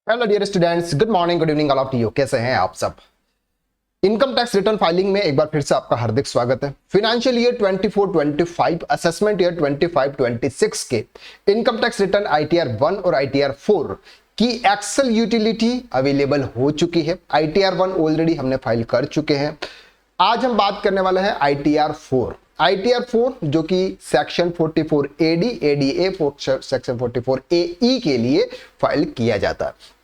Hello dear students, good morning, good evening all of you. कैसे हैं आप सब? इनकम टैक्स रिटर्न फाइलिंग में एक बार फिर से आपका हार्दिक स्वागत है। फाइनेंशियल ईयर 24-25 असेसमेंट ईयर 25-26 के इनकम टैक्स रिटर्न आईटीआर 1 और आईटीआर 4 की एक्सेल यूटिलिटी अवेलेबल हो चुकी है। आईटीआर 1 ऑलरेडी हमने फाइल कर चुके हैं। आज हम बात करने वाले हैं आईटीआर 4। आईटीआर 4 जो कि सेक्शन 44 एडी एडीए सेक्शन 44 एई के लिए फाइल किया जाता है।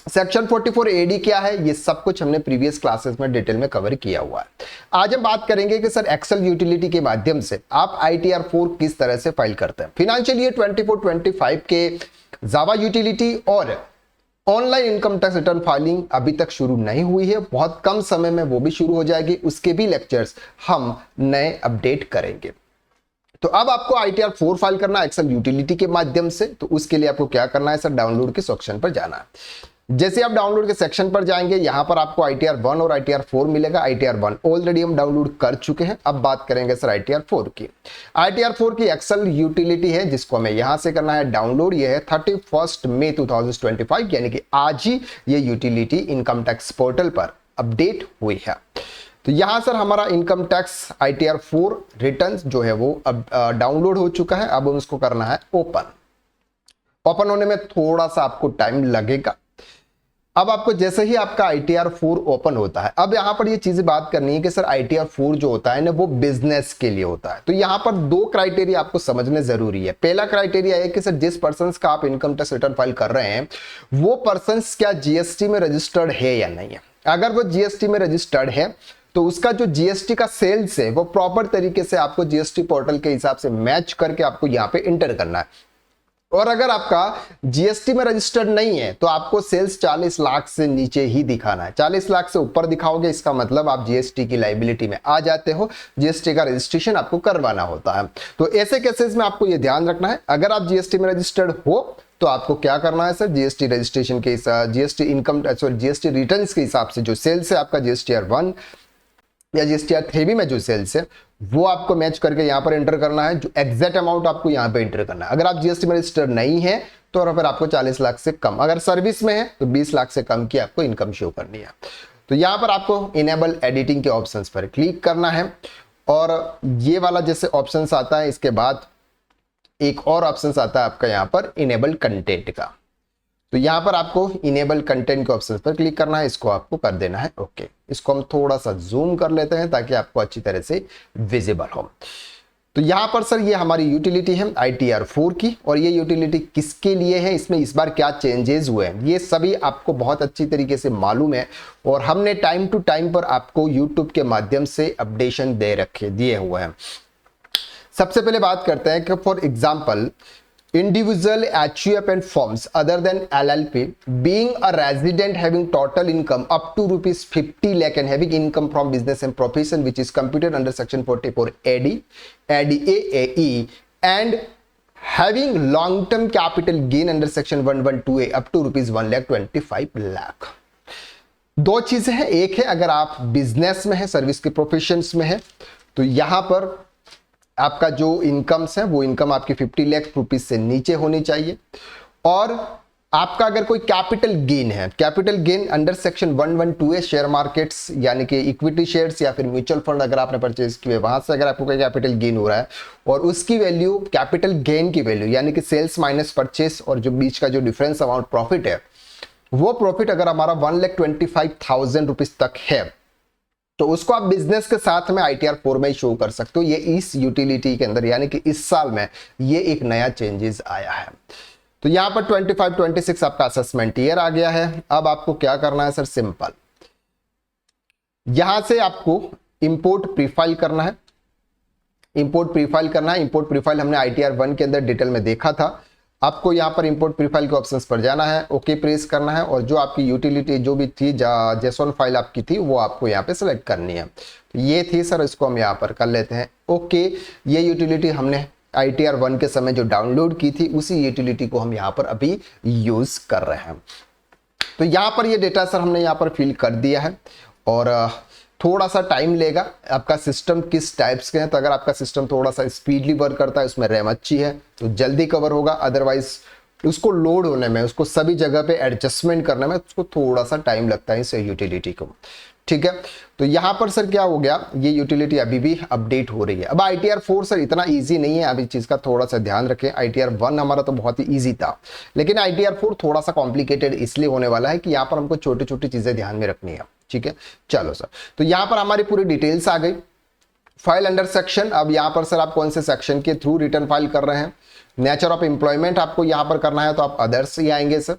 सेक्शन 44 एडी क्या है, ये सब कुछ हमने प्रीवियस क्लासेस में डिटेल में कवर किया हुआ है। आज हम बात करेंगे कि सर एक्सेल यूटिलिटी के माध्यम से आप आईटीआर 4 किस तरह से फाइल करते हैं। फाइनेंशियल ईयर 24-25 के जावा यूटिलिटी और online income tax return filing अभी तक शुरू नहीं हुई है, बहुत कम समय में वो भी शुरू हो जाएगी। उसके भी लेक्चर्स हम नए अपडेट करेंगे। तो अब आपको आईटीआर 4 फाइल करना है एक्सेल यूटिलिटी के माध्यम से। तो उसके लिए आपको क्या करना है सर, डाउनलोड के सेक्शन पर जाना है। जैसे आप डाउनलोड के सेक्शन पर जाएंगे, यहां पर आपको आईटीआर 1 और आईटीआर 4 मिलेगा। आईटीआर 1 ऑलरेडी हम डाउनलोड कर चुके हैं। अब बात करेंगे सर आईटीआर 4 की। आईटीआर 4 की एक्सेल यूटिलिटी है जिसको हमें यहां से करना है डाउनलोड। ये है 31 मई 2025, यानी कि आज ही ये यूटिलिटी इनकम टैक्स पोर्टल पर अपडेट हुई है। तो यहां सर हमारा इनकम टैक्स आईटीआर 4 रिटर्न जो है वो अब डाउनलोड हो चुका है। अब उसको करना है ओपन। ओपन होने में थोड़ा सा आपको टाइम लगेगा। अब आपको जैसे ही आपका आईटीआर 4 ओपन होता है, अब यहां पर ये चीजें बात करनी है कि सर आईटीआर 4 जो होता है ना वो बिजनेस के लिए होता है। तो यहां पर दो क्राइटेरिया आपको समझने जरूरी है। पहला क्राइटेरिया है कि सर जिस पर्सन का आप इनकम टैक्स रिटर्न फाइल कर रहे हैं वो पर्सन क्या जीएसटी में रजिस्टर्ड है या नहीं है। अगर वो जीएसटी में रजिस्टर्ड है तो उसका जो जीएसटी का सेल्स है वो प्रॉपर तरीके से आपको जीएसटी पोर्टल के हिसाब से मैच करके आपको यहां पे इंटर करना है। और अगर आपका जीएसटी में रजिस्टर्ड नहीं है तो आपको सेल्स 40 लाख से नीचे ही दिखाना है। 40 लाख से ऊपर दिखाओगे इसका मतलब आप जीएसटी की लायबिलिटी में आ जाते हो। जीएसटी का रजिस्ट्रेशन आपको करवाना होता है। तो ऐसे केसेस में आपको यह ध्यान रखना है, अगर आप जीएसटी में रजिस्टर्ड हो तो आपको क्या करना है सर, जीएसटी रजिस्ट्रेशन के GST income sorry GST return के हिसाब से जो सेल्स है आपका जीएसटीआर 1 या जीएसटीआर 3 में जो सेल्स है वो आपको मैच करके यहां पर एंटर करना है। जो एग्जैक्ट अमाउंट आपको यहां पे एंटर करना है। अगर आप जीएसटी में रजिस्टर नहीं है तो फिर आपको 40 लाख से कम, अगर सर्विस में है तो 20 लाख से कम की आपको इनकम शो करनी है। तो यहां पर आपको इनेबल एडिटिंग के ऑप्शंस पर क्लिक करना है और ये वाला जैसे ऑप्शंस आता है, इसके बाद एक और ऑप्शंस आता है आपका यहां पर इनेबल कंटेंट का। तो यहां पर आपको इनेबल कंटेंट के ऑप्शन पर क्लिक करना है, इसको आपको कर देना है ओके। इसको हम थोड़ा सा जूम कर लेते हैं ताकि आपको अच्छी तरह से विजिबल हो। तो यहां पर सर ये हमारी यूटिलिटी है आईटीआर 4 की, और ये यूटिलिटी किसके लिए है, इसमें इस बार क्या चेंजेस हुए हैं ये सभी आपको बहुत अच्छी तरीके से मालूम है। और हमने टाइम टू टाइम पर आपको यूट्यूब के माध्यम से अपडेशन दिए हुए हैं। सबसे पहले बात करते हैं कि for example individual HUF and firms other than LLP being a resident having total income up to rupees 50 lakh and having income from business and profession which is computed under section 44 AD, ADAAE and having long term capital gain under section 112A up to rupees 1,25 lakh। दो चीजें हैं, एक है अगर आप business में है, service के प्रोफेशंस में है, तो यहां पर आपका जो इनकम्स है वो इनकम आपकी 50 लाख रुपीस से नीचे होनी चाहिए। और आपका अगर कोई कैपिटल गेन है, capital gain under section 112A share markets यानी कि इक्विटी शेयर्स या फिर म्यूचुअल फंड अगर आपने परचेज किए वहां से अगर आपको कोई कैपिटल गेन हो रहा है और उसकी वैल्यू कैपिटल गेन की वैल्यू यानी कि सेल्स माइनस परचेस और जो बीच का जो डिफरेंस अमाउंट प्रॉफिट है वो प्रॉफिट अगर हमारा 1,25,000 रुपीज तक है तो उसको आप बिजनेस के साथ में आईटीआर 4 में ही शो कर सकते हो। ये इस यूटिलिटी के अंदर यानी कि इस साल में ये एक नया चेंजेस आया है। तो यहां पर 25-26 आपका असेसमेंट ईयर आ गया है। अब आपको क्या करना है सर, सिंपल यहां से आपको इंपोर्ट प्रीफाइल करना है। इंपोर्ट प्रीफाइल हमने आईटीआर 1 के अंदर डिटेल में देखा था। आपको यहाँ पर इंपोर्ट प्रीफाइल के ऑप्शंस पर जाना है, ओके प्रेस करना है और जो आपकी यूटिलिटी जो भी थी जेसोन फाइल आपकी थी वो आपको यहाँ पे सेलेक्ट करनी है। तो ये थी सर, इसको हम यहाँ पर कर लेते हैं ओके। ये यूटिलिटी हमने आईटीआर 1 के समय जो डाउनलोड की थी उसी यूटिलिटी को हम यहाँ पर अभी यूज कर रहे हैं। तो यहाँ पर ये डेटा सर हमने यहाँ पर फिल कर दिया है और थोड़ा सा टाइम लेगा। आपका सिस्टम किस टाइप्स के हैं, तो अगर आपका सिस्टम थोड़ा सा स्पीडली वर्क करता है, उसमें रैम अच्छी है तो जल्दी कवर होगा, अदरवाइज उसको लोड होने में, उसको सभी जगह पे एडजस्टमेंट करने में उसको थोड़ा सा टाइम लगता है इस यूटिलिटी को। ठीक है, तो यहां पर सर क्या हो गया, ये यूटिलिटी अभी भी अपडेट हो रही है। अब ITR4 सर इतना इजी नहीं है, अब इस चीज का थोड़ा सा ध्यान रखें। ITR1 हमारा तो बहुत ही इजी था, लेकिन ITR4 थोड़ा सा कॉम्प्लिकेटेड इसलिए होने वाला है कि यहाँ पर हमको छोटी छोटी चीजें ध्यान में रखनी है। ठीक है, चलो सर, तो यहां पर हमारी पूरी डिटेल्स आ गई। फाइल अंडर सेक्शन, अब यहां पर सर आप कौन से सेक्शन के थ्रू रिटर्न फाइल कर रहे हैं। नेचर ऑफ एम्प्लॉयमेंट आपको यहां पर करना है तो आप अदर्स ही आएंगे सर।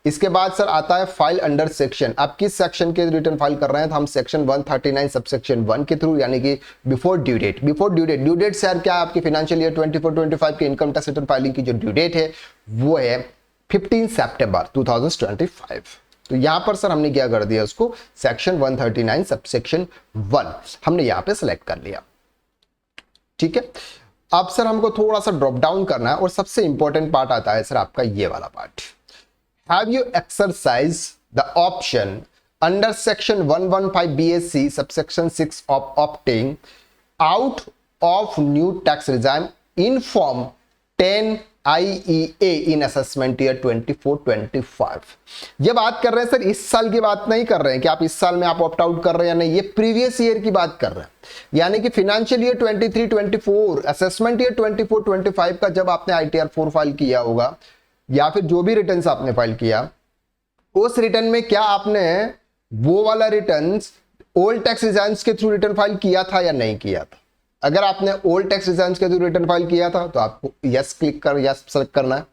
इसके बाद सर आता है फाइल अंडर सेक्शन, आप किस सेक्शन के रिटर्न फाइल कर रहे हैं, तो हम सेक्शन 139 सबसेक्शन 1 के थ्रू, यानी कि before due date. Before due date sir क्या है, आपकी फाइनेंशियल ईयर 24-25 के इनकम टैक्स रिटर्न फाइलिंग की जो ड्यू डेट है वो है 15 सितंबर 2025। तो यहां पर सर हमने क्या कर दिया, उसको सेक्शन 139 सबसेक्शन 1 हमने यहां पे सिलेक्ट कर लिया। ठीक है, अब सर हमको थोड़ा सा ड्रॉप डाउन करना है और सबसे इंपॉर्टेंट पार्ट आता है सर आपका ये वाला part. Have you exercised the option under section 115 BSc subsection 6 of opting out of new tax regime in form 10 IEA in assessment year 24-25? ये बात कर रहे हैं सर, इस साल की बात नहीं कर रहे हैं कि आप इस साल में आप ऑप्ट आउट कर रहे हैं या नहीं, ये प्रीवियस ईयर की बात कर रहे हैं। यानी कि फाइनेंशियल ईयर 23-24 असेसमेंट ईयर 24-25 का जब आपने ITR4 फाइल किया होगा या फिर जो भी रिटर्न्स आपने फाइल किया, उस रिटर्न में क्या आपने वो वाला रिटर्न्स ओल्ड टैक्स रिटर्न्स के थ्रू रिटर्न फाइल किया था या नहीं किया था। अगर आपने ओल्ड टैक्स रिटर्न्स के थ्रू रिटर्न फाइल किया था तो आपको यस क्लिक कर यस सेलेक्ट करना है।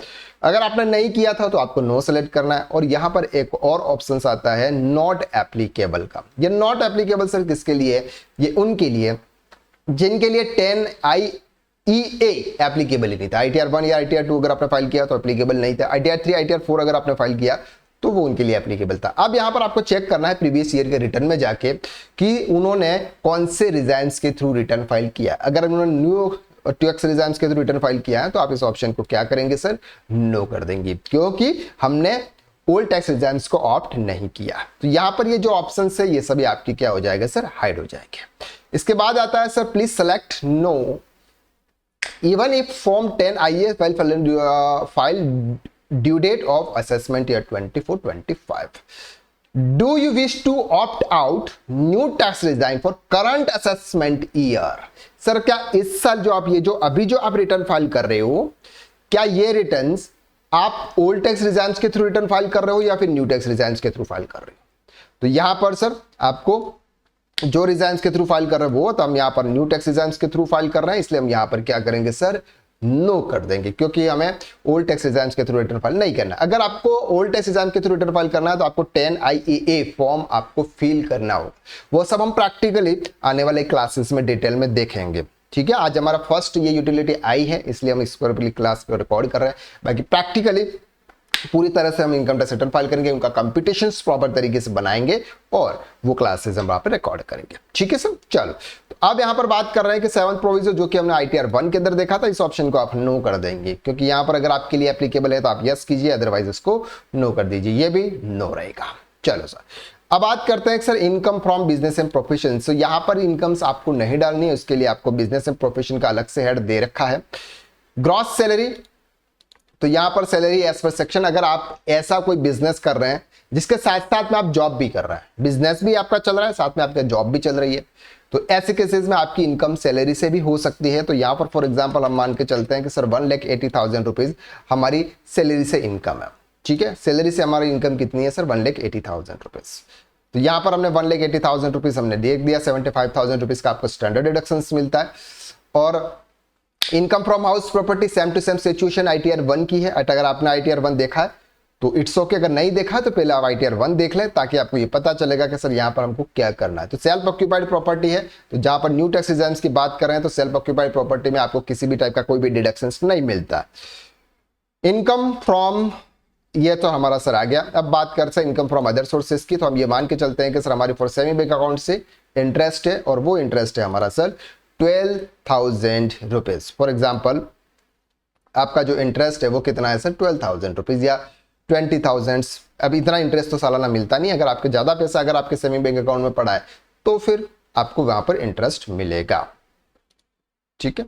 अगर आपने नहीं किया था तो आपको नो सेलेक्ट करना है। और यहां पर एक और ऑप्शन आता है नॉट एप्लीकेबल का। ये नॉट एप्लीकेबल सर किसके लिए, ये उनके लिए जिनके लिए 10 IEA एप्लीकेबल ही नहीं था। ITR1 या ITR2 अगर आपने फाइल किया तो एप्लीकेबल नहीं था। ITR3 ITR4 अगर आपने फाइल किया तो वो उनके लिए एप्लीकेबल था। अब यहां पर आपको चेक करना है प्रीवियस ईयर के रिटर्न में जाके कि उन्होंने कौन से रिजाइन्स के थ्रू रिटर्न फाइल किया। अगर उन्होंने न्यू टैक्स रिजाइन्स के थ्रू रिटर्न फाइल किया है तो आप इस ऑप्शन को क्या करेंगे सर, नो कर देंगे, क्योंकि हमने ओल्ड टैक्स रिजाइन्स को ऑप्ट नहीं किया। तो यहां पर ये जो ऑप्शन है ये सभी आपकी क्या हो जाएगा सर, हाइड हो जाएंगे। इसके बाद आता है sir please select no even if form 10 IAS file due date of assessment year 24-25. Do you wish to opt out new tax regime for current assessment year? Sir क्या इस साल जो आप जो आप रिटर्न फाइल कर रहे हो, क्या ये रिटर्न्स आप ओल्ड टैक्स रिजाइन्स के थ्रू रिटर्न फाइल कर रहे हो या फिर न्यू टैक्स रिजाइन्स के थ्रू फाइल कर रहे हो। तो यहां पर सर आपको जो रिजाइन्स के थ्रू फाइल कर रहे हैं वो, तो हम यहां पर न्यू टैक्स रिजाइन्स के थ्रू फाइल कर रहे हैं, इसलिए हम यहां पर क्या करेंगे सर, नो कर देंगे, क्योंकि हमें ओल्ड टैक्स रिजाइन्स के थ्रू रिटर्न फाइल नहीं करना। अगर आपको ओल्ड टैक्स रिजाइन्स के थ्रू रिटर्न फाइल करना है तो आपको 10 IEA फॉर्म आपको फिल करना हो। वो सब हम प्रैक्टिकली आने वाले क्लासेस में डिटेल में देखेंगे। ठीक है, आज हमारा फर्स्ट ये यूटिलिटी आई है इसलिए हम इसको क्लास को रिकॉर्ड कर रहे हैं। बाकी प्रैक्टिकली पूरी तरह से हम इनकम टैक्स रिटर्न फाइल करेंगे, उनका कंप्यूटेशंस प्रॉपर तरीके से बनाएंगे और वो क्लासेस हम वहां पर रिकॉर्ड करेंगे। ठीक है सर, चलो तो अब यहां पर बात कर रहे हैं कि 7th प्रोविजन जो कि हमने ITR1 के अंदर देखा था, इस ऑप्शन को आप नो कर देंगे, क्योंकि यहां पर अगर आपके लिए एप्लीकेबल है तो आप यस कीजिए, अदरवाइज इसको नो कर दीजिए, ये भी नो रहेगा। चलो सर, अब बात करते हैं sir income from business and profession. तो यहां पर इनकम्स आपको नहीं डालनी है, उसके लिए आपको बिजनेस एंड प्रोफेशन का अलग से हेड दे रखा है। ग्रॉस सैलरी, तो यहां पर सैलरी एज पर सेक्शन, अगर आप ऐसा कोई बिजनेस कर रहे हैं जिसके साथ साथ में आप जॉब भी कर रहे हैं, बिजनेस भी आपका चल रहा है साथ में आपका जॉब भी चल रही है, तो ऐसे केसेस में आपकी इनकम सैलरी से भी हो सकती है। तो यहां पर फॉर एग्जांपल हम मान के चलते हैं कि सर 1,80,000 रुपीज हमारी सैलरी से इनकम है। ठीक है, सैलरी से हमारी इनकम कितनी है सर, 1,80,000 रुपीज। तो यहां पर हमने 1,80,000 रुपीज हमने देख दिया, 75,000 रुपीज का आपको स्टैंडर्ड डिडक्शन मिलता है। और income from house property same to same situation ITR1 की है। अगर आपने ITR1 देखा है तो इट्स ओके, अगर नहीं देखा तो पहले आप ITR1 देख लें ताकि आपको ये पता चलेगा कि सर यहाँ पर हमको क्या करना है। तो सेल्फ ऑक्यूपाइड प्रॉपर्टी है, तो जहां पर न्यू टैक्स रिजर्व्स की बात कर रहे हैं तो सेल्फ ऑक्यूपाइड प्रॉपर्टी में आपको किसी भी टाइप का कोई भी डिडक्शन नहीं मिलता। इनकम फ्रॉम, ये तो हमारा सर आ गया। अब बात करते हैं इनकम फ्रॉम अदर सोर्सेज की, तो हम ये मान के चलते हैं कि सर हमारी फॉर सेविंग बैंक अकाउंट से इंटरेस्ट है और वो इंटरेस्ट है हमारा सर 12,000 रुपीज। फॉर एग्जाम्पल आपका जो इंटरेस्ट है वो कितना है सर, 12,000 रुपीज या 20,000। अब इतना इंटरेस्ट तो सालाना मिलता नहीं, अगर आपके ज्यादा पैसा अगर आपके सेविंग बैंक अकाउंट में पड़ा है तो फिर आपको वहां पर इंटरेस्ट मिलेगा। ठीक है,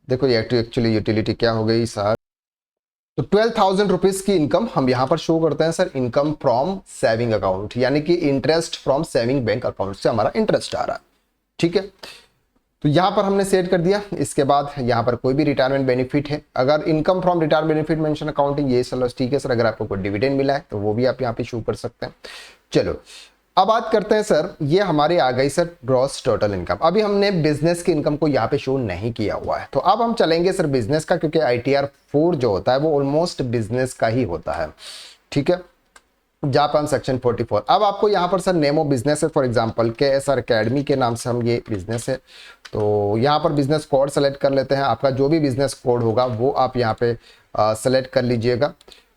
देखो ये एक्चुअली यूटिलिटी क्या हो गई सर, तो 12,000 रुपीज की इनकम हम यहां पर शो करते हैं sir, income from saving account, यानी कि interest from saving bank account से हमारा इंटरेस्ट आ रहा है। ठीक है, तो यहां पर हमने सेट कर दिया। इसके बाद यहां पर कोई भी रिटायरमेंट बेनिफिट है, अगर income from retirement benefit mention accounting, ये चलो ठीक है सर। अगर आपको कोई डिविडेंड मिला है तो वो भी आप यहां पे शो कर सकते हैं। चलो अब बात करते हैं सर, ये हमारी आ गई सर ग्रॉस टोटल इनकम। अभी हमने बिजनेस की इनकम को यहाँ पे शो नहीं किया हुआ है, तो अब हम चलेंगे सर बिजनेस का, क्योंकि ITR 4 जो होता है वो ऑलमोस्ट बिजनेस का ही होता है। ठीक है, जापान सेक्शन 44। अब आपको यहाँ पर सर नेम ऑफ बिजनेस है, फॉर एग्जांपल KSR अकेडमी के नाम से हम ये बिजनेस है, तो यहाँ पर बिजनेस कोड सेलेक्ट कर लेते हैं। आपका जो भी बिजनेस कोड होगा वो आप यहाँ पे सेलेक्ट कर लीजिएगा।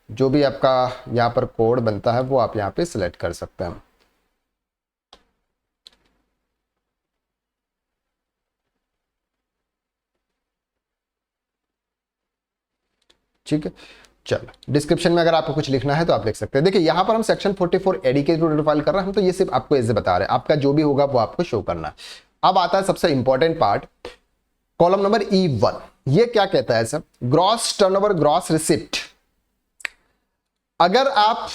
जो भी आपका यहाँ पर कोड बनता है वो आप यहाँ पे सिलेक्ट कर सकते हैं। ठीक है, चलो डिस्क्रिप्शन में अगर आपको कुछ लिखना है तो आप लिख सकते हैं। देखिए यहाँ पर हम सेक्शन 44 एडी के थ्रू फाइल कर रहे हैं, हम तो ये सिर्फ आपको ऐसे बता रहे हैं, आपका जो भी होगा वो आपको शो करना है। अब आता है सबसे important part, column number E1। ये क्या कहता है sir, gross turnover, gross receipt. अगर आप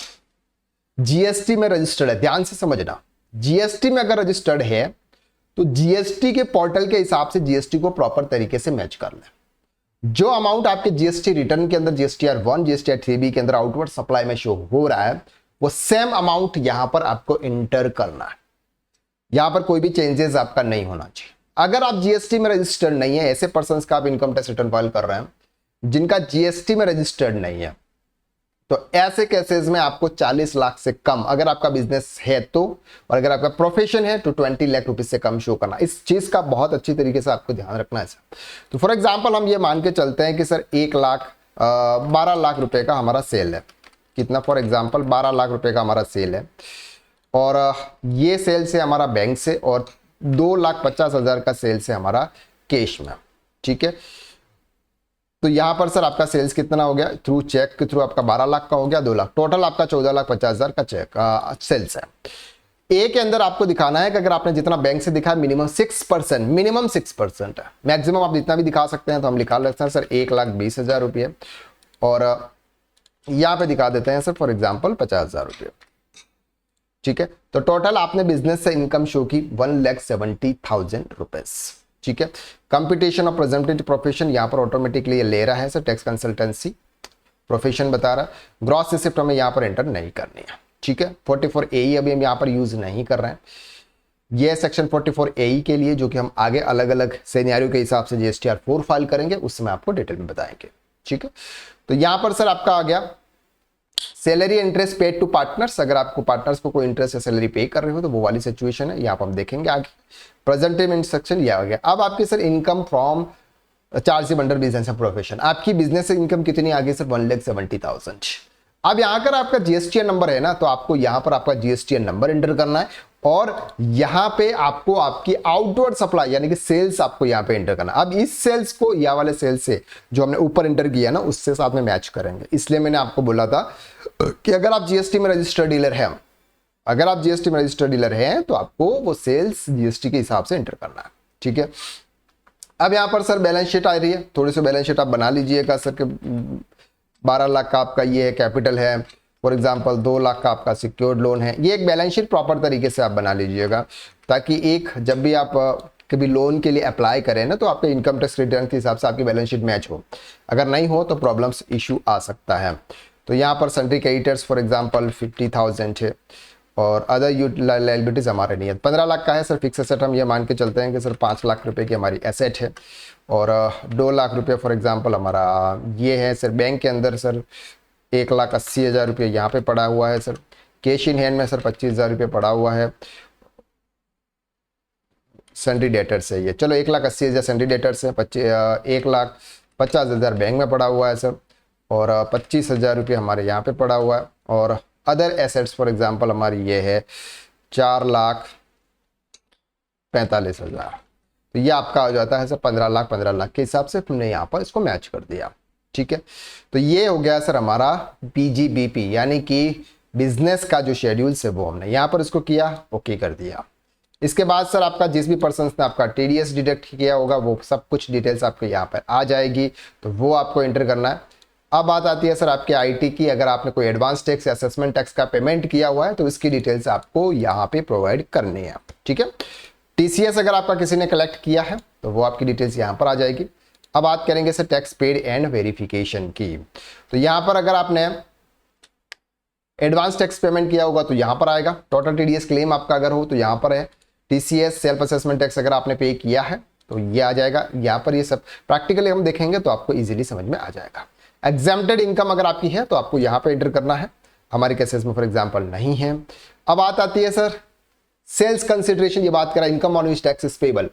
GST में रजिस्टर्ड है, ध्यान से समझना, GST में अगर रजिस्टर्ड है तो GST के पोर्टल के हिसाब से GST को प्रॉपर तरीके से मैच कर ले। जो अमाउंट आपके GST रिटर्न के अंदर GSTR 1 GSTR 3B के अंदर आउटवर्ड सप्लाई में शो हो रहा है, वो सेम अमाउंट यहां पर आपको इंटर करना है। यहां पर कोई भी चेंजेस आपका नहीं होना चाहिए। अगर आप GST में रजिस्टर्ड नहीं है, ऐसे पर्संस का आप इनकम टैक्स रिटर्न फाइल कर रहे हैं जिनका GST में रजिस्टर्ड नहीं है, तो ऐसे केसेस में आपको 40 लाख से कम अगर आपका बिजनेस है तो, और अगर आपका प्रोफेशन है तो 20 लाख रुपीज से कम शो करना। इस चीज का बहुत अच्छी तरीके से आपको ध्यान रखना है सर। तो फॉर एग्जांपल हम ये मान के चलते हैं कि सर 12 लाख रुपए का हमारा सेल है। कितना, फॉर एग्जांपल 12 लाख रुपए का हमारा सेल है, और ये सेल से हमारा बैंक से, और 2,50,000 का सेल से हमारा कैश में। ठीक है, तो यहां पर सर आपका सेल्स कितना हो गया, थ्रू चेक के थ्रू आपका 12 लाख का हो गया, 2 लाख, टोटल आपका 14,50,000 का चेक सेल्स है। ए के अंदर आपको दिखाना है कि अगर आपने जितना बैंक से दिखा मिनिमम 6% है, मैक्सिमम आप जितना भी दिखा सकते हैं। तो हम लिखा लेते हैं सर 1,20,000 रुपये, और यहां पे दिखा देते हैं सर फॉर एग्जाम्पल 50,000 रुपये। ठीक है, तो टोटल आपने बिजनेस से इनकम शो की 1,70,000 रुपीज। ठीक है, कंप्यूटेशन ऑफ प्रेजेंटेटिव प्रोफेशन यहां पर ऑटोमेटिकली ले रहा है सर, टैक्स कंसल्टेंसी प्रोफेशन बता रहा है। ग्रॉस रिसिप्ट हमें यहां पर एंटर नहीं करनी है। ठीक है, 44 AE अभी हम यहां पर यूज नहीं कर रहे हैं। ये सेक्शन 44 AE के लिए, जो कि हम आगे अलग अलग सिनेरियो के हिसाब से GSTR 4 फाइल करेंगे, उस समय आपको डिटेल में बताएंगे। ठीक है, तो यहां पर सर आपका आ गया salary interest paid to partners. अगर आपको पार्टनर्स को कोई इंटरेस्ट या सैलरी पे कर रहे हो तो वो वाली सिचुएशन है, यहाँ पर हम देखेंगे आगे। प्रेजेंटिव इंस्ट्रक्शन यह आ गया। अब आपकी sir income from chargeable under business and profession, आपकी बिजनेस से इनकम कितनी आ गई सर, 1,70,000। अब यहाँ पर आपका GSTN नंबर है ना, तो आपको यहाँ पर आपका GSTN नंबर एंटर करना है, और यहाँ पे आपको आपकी आउटवर्ड सप्लाई यानी कि सेल्स आपको यहाँ पे एंटर करना। अब इस सेल्स को या वाले सेल्स से जो हमने ऊपर एंटर किया ना, उससे साथ में मैच करेंगे। इसलिए मैंने आपको बोला था कि अगर आप GST में रजिस्टर्ड डीलर हैं, अगर आप GST में रजिस्टर्ड डीलर हैं तो आपको वो सेल्स GST के हिसाब से एंटर करना है। ठीक है, अब यहाँ पर सर बैलेंस शीट आ रही है, थोड़ी सी बैलेंस शीट आप बना लीजिएगा सर के 12 लाख का आपका ये कैपिटल है, फॉर एग्जांपल 2 लाख का आपका सिक्योर्ड लोन है। ये एक बैलेंस शीट प्रॉपर तरीके से आप बना लीजिएगा, ताकि एक जब भी आप कभी लोन के लिए अप्लाई करें ना, तो आपके इनकम टैक्स रिटर्न के हिसाब से आपकी बैलेंस शीट मैच हो। अगर नहीं हो तो प्रॉब्लम्स इशू आ सकता है। तो यहाँ पर सन्ड्री क्रेडिटर्स फॉर एग्जांपल 50,000 है, और अदर लायबिलिटीज हमारे नहीं है। 15 लाख का है सर फिक्स एसेट, हम ये मान के चलते हैं कि सर 5 लाख रुपए की हमारी एसेट है, और 2 लाख रुपये फॉर एग्जांपल हमारा ये है सर बैंक के अंदर सर 1,80,000 रुपये यहाँ पे पड़ा हुआ है सर। कैश इन हैंड में सर 25,000 रुपये पड़ा हुआ है। सन्ड्री डेटर्स है ये, चलो 1,80,000 सन्ड्री डेटर्स है, 1,50,000 बैंक में पड़ा हुआ है सर, और 25,000 रुपये हमारे यहाँ पे पड़ा हुआ है। और अदर एसेट्स फॉर एग्जांपल हमारी ये है 4,45,000। तो ये आपका हो जाता है सर 15 लाख के हिसाब से हमने यहाँ पर इसको मैच कर दिया। ठीक है, तो ये हो गया सर हमारा BGBP, यानी कि बिजनेस का जो शेड्यूल है वो हमने यहाँ पर इसको किया, ओके कर दिया। इसके बाद सर आपका जिस भी पर्सन ने आपका TDS डिडक्ट किया होगा वो सब कुछ डिटेल्स आपके यहाँ पर आ जाएगी, तो वो आपको एंटर करना है। अब बात आती है सर आपके आईटी की। अगर आपने कोई एडवांस टैक्स या असेसमेंट टैक्स का पेमेंट किया हुआ है तो इसकी डिटेल्स आपको यहाँ पे प्रोवाइड करनी है, ठीक है। टीसीएस अगर आपका किसी ने कलेक्ट किया है तो वो आपकी डिटेल्स यहाँ पर आ जाएगी। अब बात करेंगे sir tax paid and verification की। तो यहाँ पर अगर आपने एडवांस टैक्स पेमेंट किया होगा तो यहाँ पर आएगा। टोटल टीडीएस क्लेम आपका अगर हो तो यहाँ पर है। टीसीएस सेल्फ असेसमेंट टैक्स अगर आपने पे किया है तो ये आ जाएगा यहाँ पर। ये सब प्रैक्टिकली हम देखेंगे तो आपको इजीली समझ में आ जाएगा। एग्जाम्प्टेड इनकम अगर आपकी है तो आपको यहाँ पे एंटर करना है, हमारे केसेस में फॉर एग्जांपल नहीं है। अब बात आती है सर सेल्स कंसिडरेशन। ये बात करा income on which tax is payable,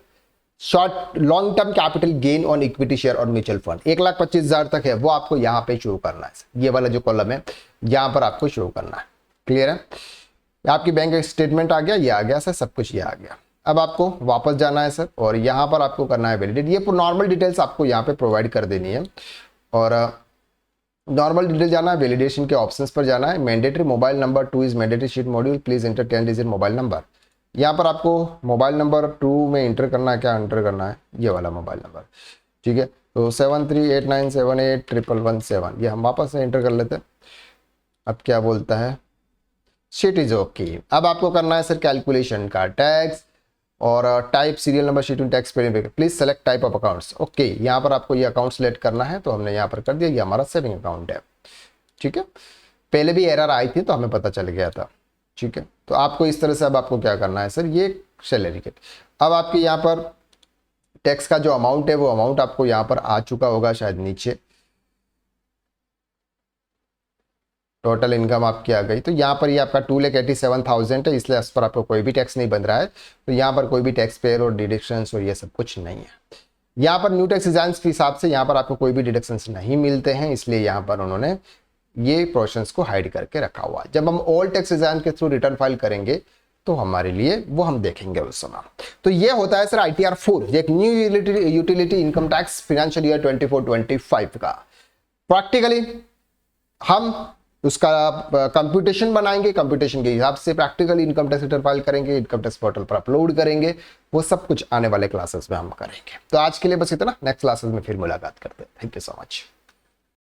short long term capital gain on equity share और म्यूचुअल फंड 1,25,000 तक है, वो आपको यहाँ पे शो करना है। ये वाला जो कॉलम है यहाँ पर आपको शो करना है। क्लियर है? आपकी बैंक स्टेटमेंट आ गया, ये आ गया सर, सब कुछ ये आ गया। अब आपको वापस जाना है सर और यहाँ पर आपको करना है वैलिडेट। ये नॉर्मल डिटेल्स आपको यहाँ पे प्रोवाइड कर देनी है और नॉर्मल डिटेल जाना है, वैलिडेशन के ऑप्शंस पर जाना है। Mandatory mobile number 2 is mandatory sheet module, please enter 10 digit mobile number. यहाँ पर आपको मोबाइल नंबर 2 में इंटर करना है, क्या इंटर करना है, ये वाला मोबाइल नंबर, ठीक है। तो 7389781117 ये हम वापस से इंटर कर लेते हैं। अब क्या बोलता है, शीट इज ओके। अब आपको करना है सर कैलकुलेशन का टैक्स और type serial number sheet tax paid, please select type of accounts. Okay, यहाँ पर आपको ये अकाउंट सेलेक्ट करना है तो हमने यहाँ पर कर दिया, ये हमारा सेविंग अकाउंट है, ठीक है। पहले भी एरर आई थी तो हमें पता चल गया था, ठीक है। तो आपको इस तरह से अब आपको क्या करना है सर, ये सैलरी के अब आपके यहाँ पर टैक्स का जो अमाउंट है वो अमाउंट आपको यहाँ पर आ चुका होगा शायद नीचे। टोटल इनकम आपकी आ गई। तो यहाँ पर ये आपका 2,87,000 है, इसलिए इस पर आपको कोई भी टैक्स नहीं बन रहा है। तो यहाँ पर कोई भी टैक्स पेयर और डिडक्शंस और ये सब कुछ नहीं है। यहाँ पर न्यू टैक्स एग्जाम्स के हिसाब से यहाँ पर आपको कोई भी डिडक्शंस नहीं मिलते हैं, इसलिए यहाँ पर उन्होंने ये पोर्शंस को हाइड करके रखा हुआ है। जब हम ऑल टैक्स एग्जाम के थ्रू रिटर्न फाइल करेंगे तो हमारे लिए वो हम देखेंगे उस समय। तो ये होता है सर ITR 4, एक new utility income tax financial year 24-25 का। प्रैक्टिकली हम उसका कंप्यूटेशन बनाएंगे, कंप्यूटेशन के हिसाब से practically income tax return file करेंगे, इनकम टैक्स पोर्टल पर अपलोड करेंगे। वो सब कुछ आने वाले क्लासेस में हम करेंगे। तो आज के लिए बस इतना, नेक्स्ट क्लासेस में फिर मुलाकात करते हैं। Thank you so much.